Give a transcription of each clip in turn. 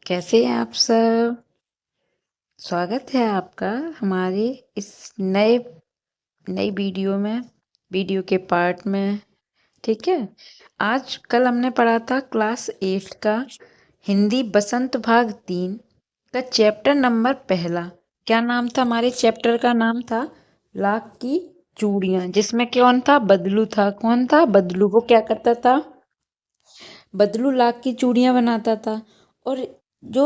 कैसे हैं आप सब? स्वागत है आपका हमारे इस नई वीडियो के पार्ट में। ठीक है, आज कल हमने पढ़ा था क्लास 8 का हिंदी बसंत भाग 3 का चैप्टर नंबर पहला। क्या नाम था हमारे चैप्टर का? नाम था लाख की चूड़ियां, जिसमें कौन था? बदलू था। कौन था? बदलू। वो क्या करता था? बदलू लाख की चूड़ियां बनाता था। और जो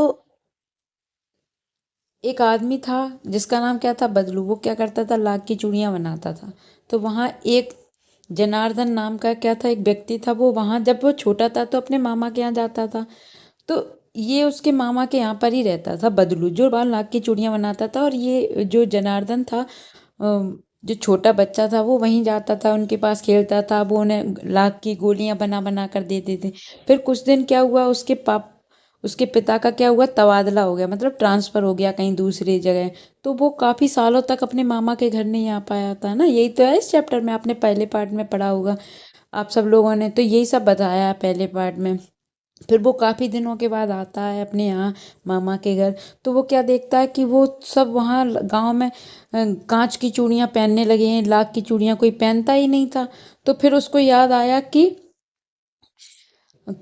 एक आदमी था जिसका नाम क्या था? बदलू। वो क्या करता था? लाख की चूड़ियां बनाता था। तो वहाँ एक जनार्दन नाम का क्या था? एक व्यक्ति था। वो वहाँ जब वो छोटा था तो अपने मामा के यहाँ जाता था। तो ये उसके मामा के यहाँ पर ही रहता था बदलू, जो बाल लाख की चूड़ियां बनाता था। और ये जो जनार्दन था, जो छोटा बच्चा था, वो वहीं जाता था, उनके पास खेलता था। वो उन्हें लाख की गोलियां बना बना कर देते थे। फिर कुछ दिन क्या हुआ, उसके पिता का क्या हुआ? तबादला हो गया, मतलब ट्रांसफर हो गया कहीं दूसरी जगह। तो वो काफी सालों तक अपने मामा के घर नहीं आ पाया था ना। यही तो है इस चैप्टर में, आपने पहले पार्ट में पढ़ा होगा आप सब लोगों ने। तो यही सब बताया है पहले पार्ट में। फिर वो काफी दिनों के बाद आता है अपने यहाँ मामा के घर। तो वो क्या देखता है कि वो सब वहाँ गांव में कांच की चूड़ियां पहनने लगे हैं, लाख की चूड़ियां कोई पहनता ही नहीं था। तो फिर उसको याद आया कि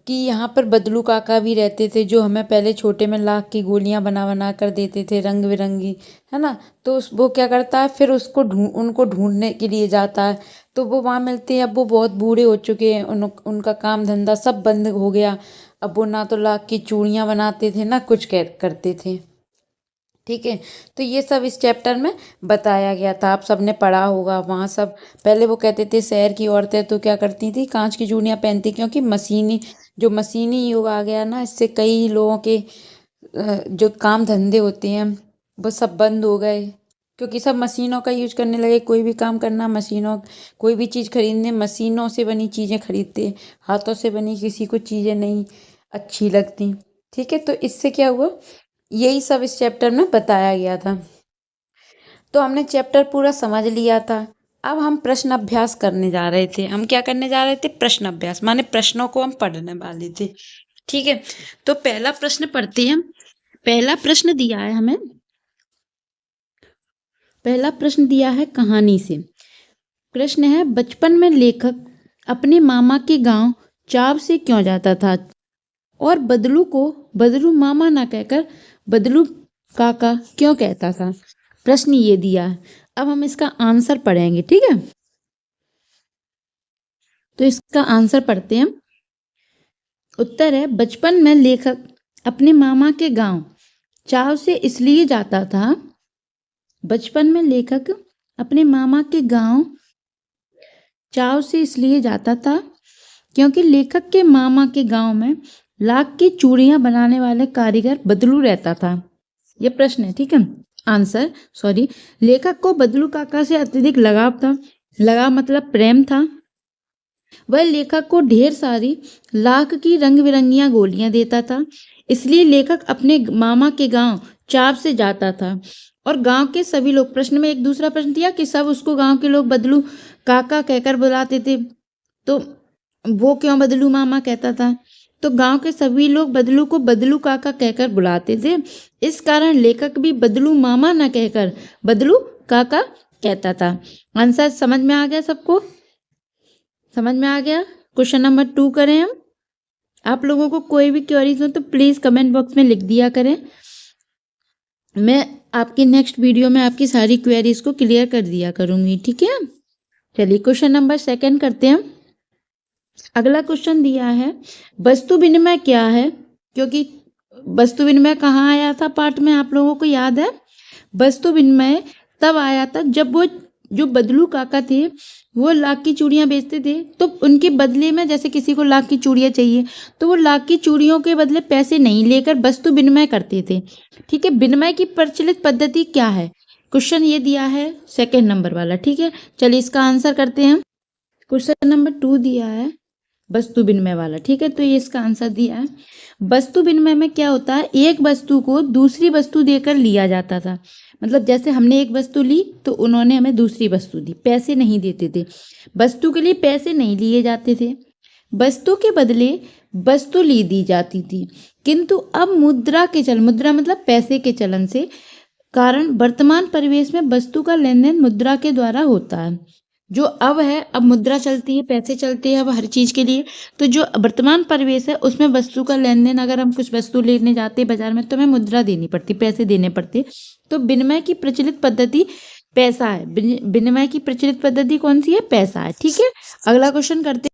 यहाँ पर बदलू काका भी रहते थे, जो हमें पहले छोटे में लाख की गोलियां बना बना कर देते थे, रंग बिरंगी, है ना। तो वो क्या करता है, फिर उनको ढूंढने के लिए जाता है। तो वो वहाँ मिलते हैं। अब वो बहुत बूढ़े हो चुके हैं, उनका काम धंधा सब बंद हो गया। अब वो ना तो लाख की चूड़ियां बनाते थे, ना कुछ करते थे। ठीक है, तो ये सब इस चैप्टर में बताया गया था। आप सबने पढ़ा होगा वहाँ सब। पहले वो कहते थे शहर की औरतें तो क्या करती थी? कांच की चूड़ियां पहनती, क्योंकि मशीनी युग आ गया ना, इससे कई लोगों के जो काम धंधे होते हैं वो सब बंद हो गए। क्योंकि सब मशीनों का यूज करने लगे। कोई भी काम करना मशीनों, कोई भी चीज़ खरीदने मशीनों से बनी चीज़ें खरीदते, हाथों से बनी किसी को चीज़ें नहीं अच्छी लगती। ठीक है, तो इससे क्या हुआ, यही सब इस चैप्टर में बताया गया था। तो हमने चैप्टर पूरा समझ लिया था। अब हम प्रश्न अभ्यास करने जा रहे थे। हम क्या करने जा रहे थे? प्रश्न अभ्यास, माने प्रश्नों को हम पढ़ने वाले थे। ठीक है, तो पहला प्रश्न पढ़ते हैं हम। पहला प्रश्न दिया है हमें, पहला प्रश्न दिया है कहानी से। प्रश्न है, बचपन में लेखक अपने मामा के गांव चाव से क्यों जाता था और बदलू को बदलू मामा ना कहकर बदलू काका क्यों कहता था? प्रश्न ये दिया है। अब हम इसका आंसर पढ़ेंगे। ठीक है, तो इसका आंसर पढ़ते हैं। उत्तर है, बचपन में लेखक अपने मामा के गांव चाव से इसलिए जाता था। बचपन में लेखक अपने मामा के गांव चाव से इसलिए जाता था क्योंकि लेखक के मामा के गांव में लाख की चूड़ियां बनाने वाले कारीगर बदलू रहता था। यह प्रश्न है। ठीक है, आंसर सॉरी, लेखक को बदलू काका से अत्यधिक लगाव था। लगाव मतलब प्रेम था। वह लेखक को ढेर सारी लाख की रंग बिरंगियां गोलियां देता था। इसलिए लेखक अपने मामा के गांव चाव से जाता था। और गांव के सभी लोग, प्रश्न में एक दूसरा प्रश्न दिया कि सब उसको गांव के लोग बदलू काका कहकर बुलाते थे। तो वो क्यों बदलू मामा कहता था? तो गांव के सभी लोग बदलू को बदलू काका कहकर बुलाते थे। इस कारण लेखक भी बदलू मामा न कहकर बदलू काका कहता था। आंसर समझ में आ गया सबको? समझ में आ गया? क्वेश्चन नंबर 2 करें हम। आप लोगों को कोई भी क्वेरीज हो तो प्लीज कमेंट बॉक्स में लिख दिया करें। मैं आपकी नेक्स्ट वीडियो में आपकी सारी क्वेरीज को क्लियर कर दिया करूंगी। ठीक है, चलिए क्वेश्चन नंबर 2 करते हैं। अगला क्वेश्चन दिया है, वस्तु विनिमय क्या है? क्योंकि वस्तु विनिमय कहाँ आया था पाठ में, आप लोगों को याद है? वस्तु विनिमय तब आया था जब वो जो बदलू काका थे वो लाख की चूड़ियां बेचते थे। तो उनके बदले में, जैसे किसी को लाख की चूड़ियां चाहिए तो वो लाख की चूड़ियों के बदले पैसे नहीं लेकर वस्तु विनिमय करते थे। ठीक है, विनिमय की प्रचलित पद्धति क्या है? क्वेश्चन ये दिया है 2 नंबर वाला। ठीक है, चलिए इसका आंसर करते हैं। क्वेश्चन नंबर 2 दिया है वस्तु विनिमय वाला। ठीक है, तो ये इसका आंसर दिया है। वस्तु विनिमय में क्या होता है, एक वस्तु को दूसरी वस्तु देकर लिया जाता था। मतलब जैसे हमने एक वस्तु ली तो उन्होंने हमें दूसरी वस्तु दी, पैसे नहीं देते थे। वस्तु के लिए पैसे नहीं लिए जाते थे। वस्तु के बदले वस्तु ली दी जाती थी, किंतु अब मुद्रा मतलब पैसे के चलन से कारण वर्तमान परिवेश में वस्तु का लेन देन मुद्रा के द्वारा होता है। जो अब है, अब मुद्रा चलती है, पैसे चलते हैं अब हर चीज के लिए। तो जो वर्तमान परिवेश है उसमें वस्तु का लेन देन, अगर हम कुछ वस्तु लेने जाते हैं बाजार में तो हमें मुद्रा देनी पड़ती, पैसे देने पड़ते। तो विनिमय की प्रचलित पद्धति पैसा है। विनिमय की प्रचलित पद्धति कौन सी है? पैसा है। ठीक है, अगला क्वेश्चन करते।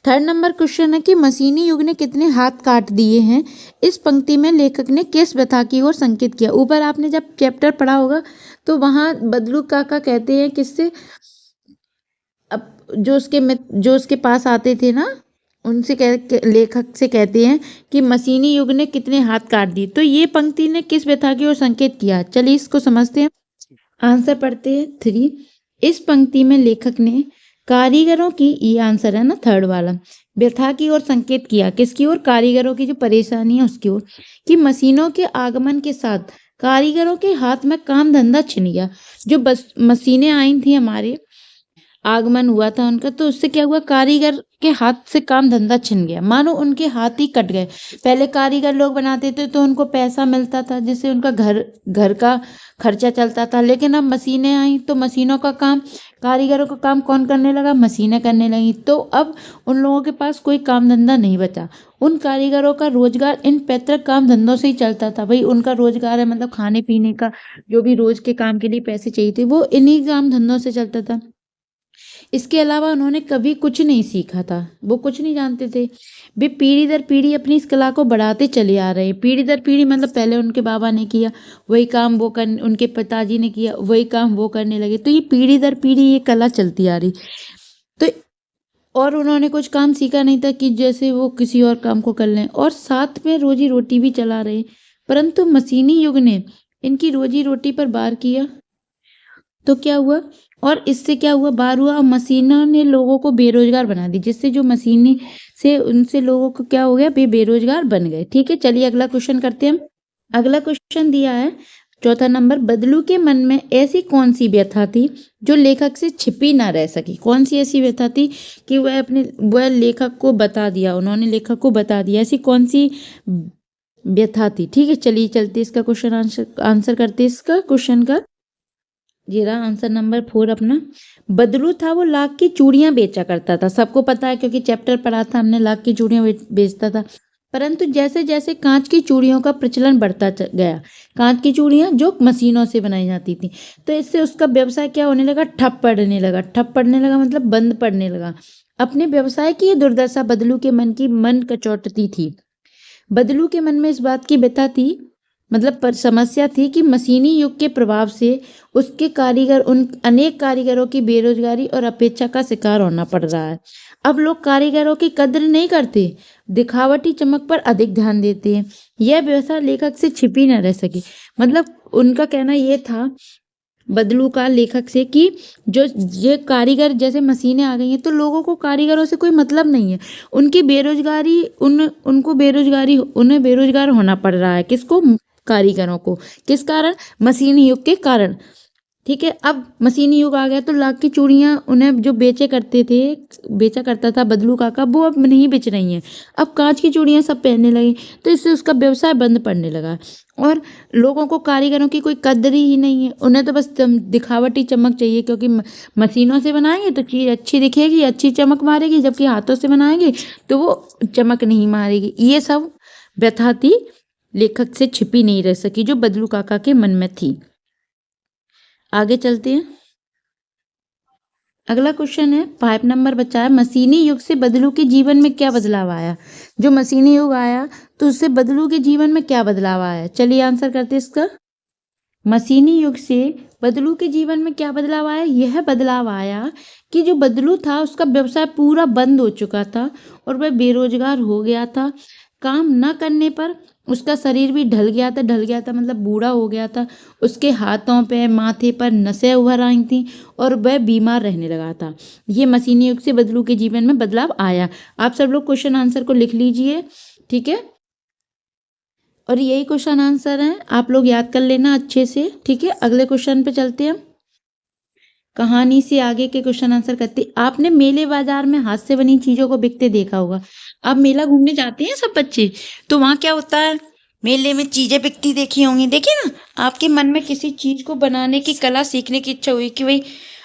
थर्ड नंबर क्वेश्चन है कि मशीनी युग ने कितने हाथ काट दिए हैं? इस पंक्ति में लेखक ने किस व्यथा की ओर संकेत किया? ऊपर आपने जब चैप्टर पढ़ा होगा तो वहां बदलू काका कहते हैं किससे, अब जो उसके पास आते थे ना, उनसे लेखक से कहते हैं कि मशीनी युग ने कितने हाथ काट दिए। तो ये पंक्ति ने किस व्यथा की ओर संकेत किया? चलिए इसको समझते हैं। आंसर पढ़ते हैं 3। इस पंक्ति में लेखक ने कारीगरों की, ये आंसर है ना थर्ड वाला, व्यथा की ओर संकेत किया। किसकी ओर? कारीगरों की जो परेशानी है उसकी ओर, कि मशीनों के आगमन के साथ कारीगरों के हाथ में काम धंधा छिन गया। जो बस मशीनें आई थी, हमारे आगमन हुआ था उनका, तो उससे क्या हुआ? कारीगर के हाथ से काम धंधा छिन गया, मानो उनके हाथ ही कट गए। पहले कारीगर लोग बनाते थे तो उनको पैसा मिलता था, जिससे उनका घर का खर्चा चलता था। लेकिन अब मशीनें आई तो मशीनों का काम, कारीगरों का काम कौन करने लगा? मशीनें करने लगी। तो अब उन लोगों के पास कोई काम धंधा नहीं बचा। उन कारीगरों का रोजगार इन पैतृक काम धंधों से ही चलता था। भाई उनका रोजगार है, मतलब खाने पीने का, जो भी रोज के काम के लिए पैसे चाहिए थे वो इन्हीं काम धंधों से चलता था। इसके अलावा उन्होंने कभी कुछ नहीं सीखा था, वो कुछ नहीं जानते थे। वे पीढ़ी दर पीढ़ी अपनी इस कला को बढ़ाते चले आ रहे हैं। पीढ़ी दर पीढ़ी मतलब पहले उनके बाबा ने किया वही काम वो कर, उनके पिताजी ने किया वही काम वो करने लगे। तो ये पीढ़ी दर पीढ़ी ये कला चलती आ रही। तो और उन्होंने कुछ काम सीखा नहीं था कि जैसे वो किसी और काम को कर लें, और साथ में रोजी रोटी भी चला रहे। परंतु मशीनी युग ने इनकी रोजी रोटी पर वार किया। तो क्या हुआ? और इससे क्या हुआ? बार हुआ, और मशीनों ने लोगों को बेरोजगार बना दी, जिससे जो मशीनी से उनसे लोगों को क्या हो गया? बेरोजगार बन गए। ठीक है, चलिए अगला क्वेश्चन करते हैं हम। अगला क्वेश्चन दिया है 4था नंबर, बदलू के मन में ऐसी कौन सी व्यथा थी जो लेखक से छिपी ना रह सकी? कौन सी ऐसी व्यथा थी कि वह लेखक को बता दिया, उन्होंने लेखक को बता दिया? ऐसी कौन सी व्यथा थी? ठीक है, चलिए चलते इसका क्वेश्चन आंसर करते इसका क्वेश्चन का। ये रहा आंसर नंबर 4 अपना। बदलू था वो लाख की चूड़ियां बेचा करता था। सबको पता है क्योंकि चैप्टर पढ़ा था हमने, लाख की चूड़ियां बेचता था। परंतु जैसे जैसे कांच की चूड़ियों का प्रचलन बढ़ता गया, कांच की चूड़ियां जो मशीनों से बनाई जाती थी, तो इससे उसका व्यवसाय क्या होने लगा? ठप पड़ने लगा मतलब बंद पड़ने लगा। अपने व्यवसाय की ये दुर्दशा बदलू के मन कचौटती थी। बदलू के मन में इस बात की व्यथा थी, मतलब पर समस्या थी कि मशीनी युग के प्रभाव से उसके उन अनेक कारीगरों की बेरोजगारी और अपेक्षा का शिकार होना पड़ रहा है। अब लोग कारीगरों की कद्र नहीं करते, दिखावटी चमक पर अधिक ध्यान देते हैं। यह व्यवस्था लेखक से छिपी न रह सकी। मतलब उनका कहना यह था, बदलू का, लेखक से, कि जो ये कारीगर, जैसे मशीनें आ गई हैं तो लोगों को कारीगरों से कोई मतलब नहीं है। उनकी बेरोजगारी उन्हें बेरोजगार होना पड़ रहा है। किसको? कारीगरों को। किस कारण? मशीनी युग के कारण। ठीक है, अब मशीनी युग आ गया तो लाख की चूड़ियां उन्हें जो बेचा करता था बदलू काका, वो अब नहीं बेच रही हैं। अब कांच की चूड़ियां सब पहनने लगे, तो इससे उसका व्यवसाय बंद पड़ने लगा। और लोगों को कारीगरों की कोई कद्र ही नहीं है, उन्हें तो बस दिखावटी चमक चाहिए, क्योंकि मशीनों से बनाएंगे तो चीज़ अच्छी दिखेगी, अच्छी चमक मारेगी, जबकि हाथों से बनाएंगे तो वो चमक नहीं मारेगी। ये सब व्यथा थी, लेखक से छिपी नहीं रह सकी, जो बदलू काका के मन में थी। आगे चलते हैं। अगला क्वेश्चन है 5 नंबर बचा है, मशीनी युग से बदलू के जीवन में क्या बदलाव आया? जो मशीनी युग आया तो उससे बदलू के जीवन में क्या बदलाव आया? चलिए आंसर करते हैं इसका। मशीनी युग से बदलू के जीवन में क्या बदलाव आया? यह बदलाव आया कि जो बदलू था उसका व्यवसाय पूरा बंद हो चुका था और वह बेरोजगार हो गया था। काम न करने पर उसका शरीर भी ढल गया था मतलब बूढ़ा हो गया था। उसके हाथों पे, माथे पर नसें उभर आई थी और वह बीमार रहने लगा था। ये मशीनी युग से बदलू के जीवन में बदलाव आया। आप सब लोग क्वेश्चन आंसर को लिख लीजिए, ठीक है, और यही क्वेश्चन आंसर है, आप लोग याद कर लेना अच्छे से। ठीक है, अगले क्वेश्चन पे चलते हैं हम। कहानी से आगे के क्वेश्चन आंसर करते। आपने मेले बाजार में हाथ से बनी चीजों को बिकते देखा होगा। आप मेला घूमने जाते हैं सब बच्चे, तो वहाँ क्या होता है, मेले में चीजें बिकती देखी होंगी। देखिए ना, आपके मन में किसी चीज को बनाने की कला सीखने की इच्छा हुई कि भाई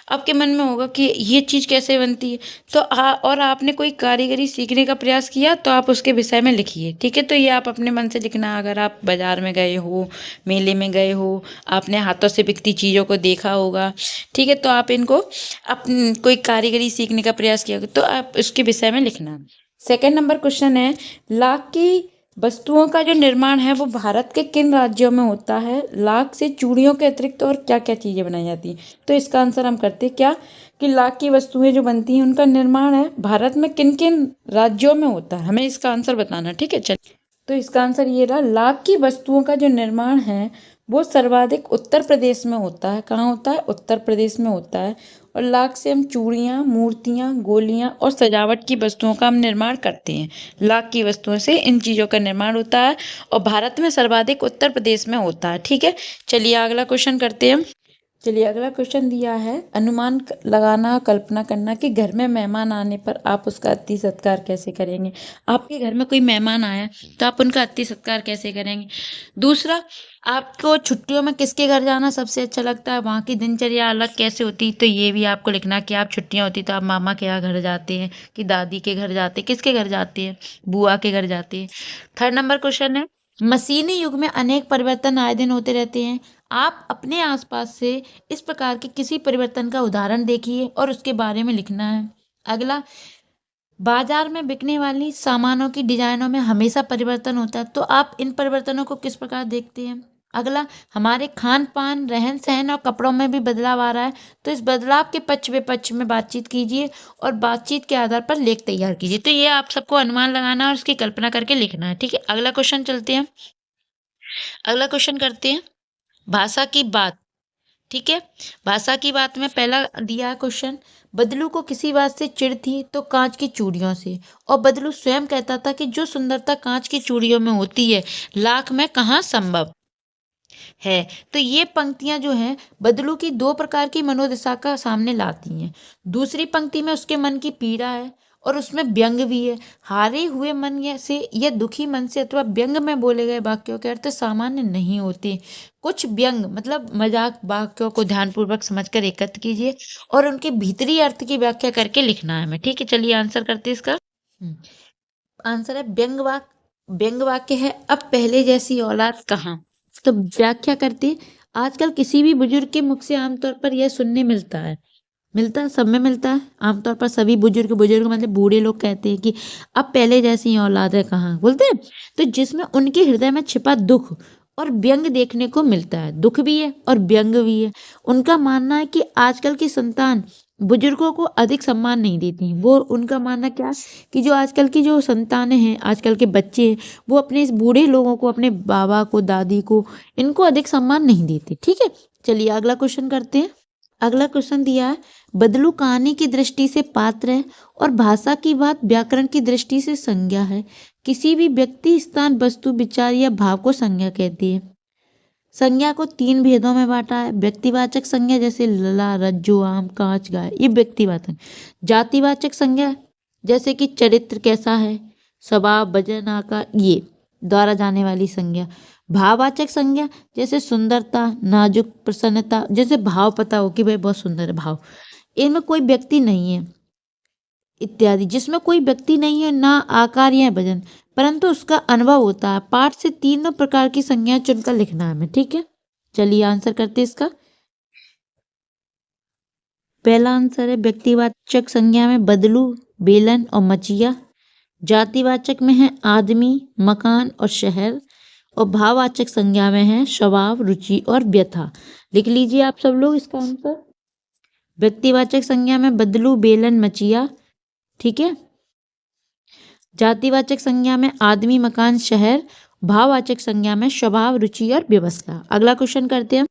आपके मन में होगा कि ये चीज कैसे बनती है, तो और आपने कोई कारीगरी सीखने का प्रयास किया, तो आप उसके विषय में लिखिए। ठीक है, तो ये आप अपने मन से लिखना। अगर आप बाजार में गए हो, मेले में गए हो, आपने हाथों से बिकती चीज़ों को देखा होगा, ठीक है, तो आप इनको कोई कारीगरी सीखने का प्रयास किया होगा, तो आप उसके विषय में लिखना। सेकंड नंबर क्वेश्चन है, लाख की वस्तुओं का जो निर्माण है वो भारत के किन राज्यों में होता है? लाख से चूड़ियों के अतिरिक्त और क्या क्या चीज़ें बनाई जाती हैं? तो इसका आंसर हम करते हैं क्या, कि लाख की वस्तुएं जो बनती हैं उनका निर्माण है भारत में किन किन राज्यों में होता है, हमें इसका आंसर बताना। ठीक है, चलिए, तो इसका आंसर ये रहा, लाख की वस्तुओं का जो निर्माण है वो सर्वाधिक उत्तर प्रदेश में होता है। कहाँ होता है? उत्तर प्रदेश में होता है। और लाख से हम चूड़ियाँ, मूर्तियाँ, गोलियाँ और सजावट की वस्तुओं का हम निर्माण करते हैं। लाख की वस्तुओं से इन चीज़ों का निर्माण होता है और भारत में सर्वाधिक उत्तर प्रदेश में होता है। ठीक है, चलिए अगला क्वेश्चन करते हैं हम। चलिए अगला क्वेश्चन दिया है, अनुमान लगाना, कल्पना करना कि घर में मेहमान आने पर आप उसका अतिथि सत्कार कैसे करेंगे। आपके घर में कोई मेहमान आया तो आप उनका अतिथि सत्कार कैसे करेंगे। दूसरा, आपको छुट्टियों में किसके घर जाना सबसे अच्छा लगता है, वहाँ की दिनचर्या अलग कैसे होती, तो ये भी आपको लिखना कि आप छुट्टियाँ होती तो आप मामा के यहाँ घर जाते हैं कि दादी के घर जाते हैं, किसके घर जाते हैं, बुआ के घर जाते हैं। थर्ड नंबर क्वेश्चन है, मशीनी युग में अनेक परिवर्तन आए दिन होते रहते हैं। आप अपने आसपास से इस प्रकार के किसी परिवर्तन का उदाहरण देखिए और उसके बारे में लिखना है। अगला, बाजार में बिकने वाली सामानों की डिजाइनों में हमेशा परिवर्तन होता है, तो आप इन परिवर्तनों को किस प्रकार देखते हैं। अगला, हमारे खान पान, रहन सहन और कपड़ों में भी बदलाव आ रहा है, तो इस बदलाव के पक्ष विपक्ष में बातचीत कीजिए और बातचीत के आधार पर लेख तैयार कीजिए। तो ये आप सबको अनुमान लगाना और उसकी कल्पना करके लिखना है। ठीक है, अगला क्वेश्चन चलते हैं। अगला क्वेश्चन करते हैं, भाषा की बात। ठीक है, भाषा की बात में पहला दिया है क्वेश्चन, बदलू को किसी बात से चिढ़ थी तो कांच की चूड़ियों से, और बदलू स्वयं कहता था कि जो सुंदरता कांच की चूड़ियों में होती है लाख में कहाँ संभव है। तो ये पंक्तियां जो हैं बदलू की दो प्रकार की मनोदशा का सामने लाती हैं। दूसरी पंक्ति में उसके मन की पीड़ा है और उसमें व्यंग भी है। हारे हुए मन से या दुखी मन से अथवा व्यंग में बोले गए वाक्यों के अर्थ सामान्य नहीं होते। कुछ व्यंग मतलब मजाक वाक्यों को ध्यानपूर्वक समझकर एकत्र कीजिए और उनके भीतरी अर्थ की व्याख्या करके लिखना है हमें। ठीक है, चलिए आंसर करते हैं इसका। आंसर है व्यंग वाक्य है, अब पहले जैसी औलाद कहाँ। तो व्याख्या करते, आजकल किसी भी बुजुर्ग के मुख से आमतौर पर यह सुनने मिलता है, सब में मिलता है। आमतौर पर सभी बुजुर्ग मतलब बूढ़े लोग कहते हैं कि अब पहले जैसी औलाद है कहाँ, बोलते हैं। तो जिसमें उनके हृदय में छिपा दुख और व्यंग देखने को मिलता है। दुख भी है और व्यंग भी है। उनका मानना है कि आजकल की संतान बुजुर्गों को अधिक सम्मान नहीं देती। वो उनका मानना क्या, कि जो आजकल की जो संतानें हैं, आजकल के बच्चे हैं, वो अपने इस बूढ़े लोगों को, अपने बाबा को, दादी को, इनको अधिक सम्मान नहीं देते। ठीक है, चलिए अगला क्वेश्चन करते हैं। अगला क्वेश्चन दिया है, बदलू कहानी की दृष्टि से पात्र है और भाषा की बात व्याकरण की दृष्टि से संज्ञा है। किसी भी व्यक्ति, स्थान, वस्तु, विचार या भाव को संज्ञा कहती है। संज्ञा को 3 भेदों में बांटा है। व्यक्तिवाचक संज्ञा जैसे लला, रज्जु, आम, कांच, गाय, ये व्यक्तिवाचक। जातिवाचक संज्ञा जैसे कि चरित्र कैसा है, स्वभाव, वजन, आकार, ये द्वारा जाने वाली संज्ञा। भाववाचक संज्ञा जैसे सुंदरता, नाजुक, प्रसन्नता, जैसे भाव पता हो कि भाई बहुत सुंदर है भाव, इनमें कोई व्यक्ति नहीं है इत्यादि। जिसमें कोई व्यक्ति नहीं है, ना आकार या वजन, परंतु उसका अनुभव होता है। पाठ से 3 प्रकार की संज्ञा चुनकर लिखना है हमें। ठीक है, चलिए आंसर करते हैं इसका। पहला आंसर है, व्यक्तिवाचक संज्ञा में बदलू, बेलन और मचिया। जातिवाचक में है आदमी, मकान और शहर। और भाववाचक संज्ञा में है स्वभाव, रुचि और व्यथा। लिख लीजिए आप सब लोग इसका आंसर। व्यक्तिवाचक संज्ञा में बदलू, बेलन, मचिया। ठीक है, जातिवाचक संज्ञा में आदमी, मकान, शहर। भाववाचक संज्ञा में स्वभाव, रुचि और व्यवस्था। अगला क्वेश्चन करते हैं।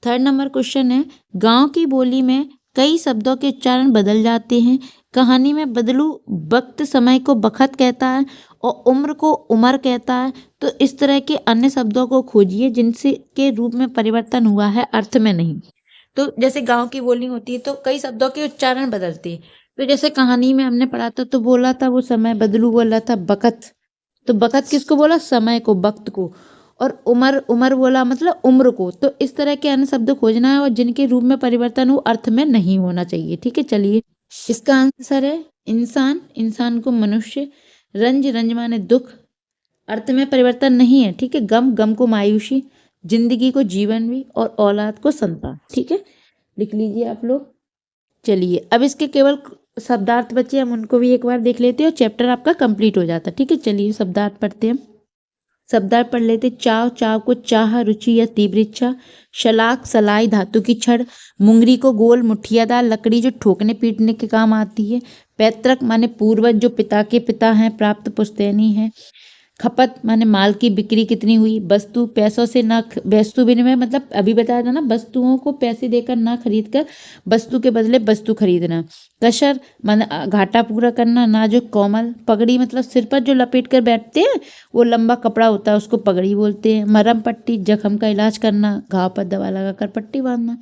थर्ड नंबर क्वेश्चन है, गांव की बोली में कई शब्दों के उच्चारण बदल जाते हैं। कहानी में बदलू वक्त, समय को बखत कहता है और उम्र को उमर कहता है। तो इस तरह के अन्य शब्दों को खोजिए जिनसे के रूप में परिवर्तन हुआ है, अर्थ में नहीं। तो जैसे गाँव की बोली होती है तो कई शब्दों के उच्चारण बदलते हैं। तो जैसे कहानी में हमने पढ़ा था तो बोला था वो समय, बदलू बोला था बखत। तो बखत किसको बोला? समय को, वक्त को। और उमर, उमर बोला मतलब उम्र को। तो इस तरह के अन्य शब्द खोजना है और जिनके रूप में परिवर्तन हो, अर्थ में नहीं होना चाहिए। ठीक है, चलिए इसका आंसर है इंसान, इंसान को मनुष्य, रंज, रंज माने दुख, अर्थ में परिवर्तन नहीं है। ठीक है, गम, गम को मायूसी, जिंदगी को जीवन भी, और औलाद को संतान। ठीक है, लिख लीजिए आप लोग। चलिए अब इसके केवल शब्दार्थ बचे, हम उनको भी एक बार देख लेते हैं और चैप्टर आपका कंप्लीट हो जाता है। ठीक है, चलिए शब्दार्थ पढ़ते हैं। शब्दार्थ पढ़ लेते। चाव, चाव को चाह, रुचि या तीव्र इच्छा। शलाक, सलाई धातु की छड़। मुंगरी को गोल मुठियादार लकड़ी जो ठोकने पीटने के काम आती है। पैतृक माने पूर्वज जो पिता के पिता हैं, प्राप्त पुश्तैनी है। खपत माने माल की बिक्री कितनी हुई। वस्तु, पैसों से ना, वस्तु विनिमय मतलब अभी बताया था ना, वस्तुओं को पैसे देकर ना खरीद कर वस्तु के बदले वस्तु खरीदना। कसर माने घाटा पूरा करना। नाजुक, कोमल। पगड़ी मतलब सिर पर जो लपेट कर बैठते हैं वो लंबा कपड़ा होता है, उसको पगड़ी बोलते हैं। मरहम पट्टी, जख्म का इलाज करना, घाव पर दवा लगाकर पट्टी बांधना।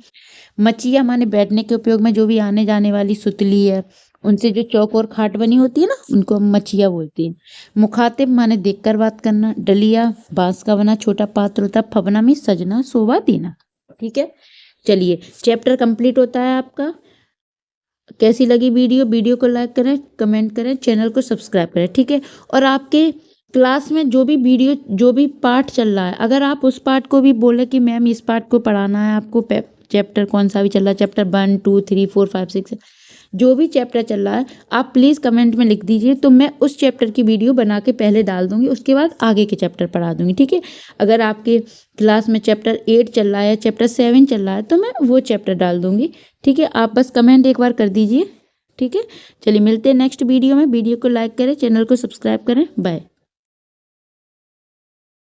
मचिया माने बैठने के उपयोग में जो भी आने जाने वाली सुतली है, उनसे जो चौक और खाट बनी होती है ना, उनको हम मचिया बोलते हैं। मुखातिब माने देखकर बात करना। डलिया बांस का बना छोटा पात्र होता है, फवना में सजना, शोभा देना। ठीक है, चलिए चैप्टर कंप्लीट होता है आपका। कैसी लगी वीडियो? वीडियो को लाइक करें, कमेंट करें, चैनल को सब्सक्राइब करें। ठीक है, और आपके क्लास में जो भी वीडियो, जो भी पार्ट चल रहा है, अगर आप उस पार्ट को भी बोले कि मैम इस पार्ट को पढ़ाना है आपको, चैप्टर कौन सा भी चल रहा है, चैप्टर 1, 2, 3, 4, 5, 6, जो भी चैप्टर चल रहा है, आप प्लीज़ कमेंट में लिख दीजिए, तो मैं उस चैप्टर की वीडियो बना के पहले डाल दूंगी, उसके बाद आगे के चैप्टर पढ़ा दूंगी। ठीक है, अगर आपके क्लास में चैप्टर 8 चल रहा है या चैप्टर 7 चल रहा है तो मैं वो चैप्टर डाल दूंगी। ठीक है, आप बस कमेंट एक बार कर दीजिए। ठीक है, चलिए मिलते हैं नेक्स्ट वीडियो में। वीडियो को लाइक करें, चैनल को सब्सक्राइब करें। बाय।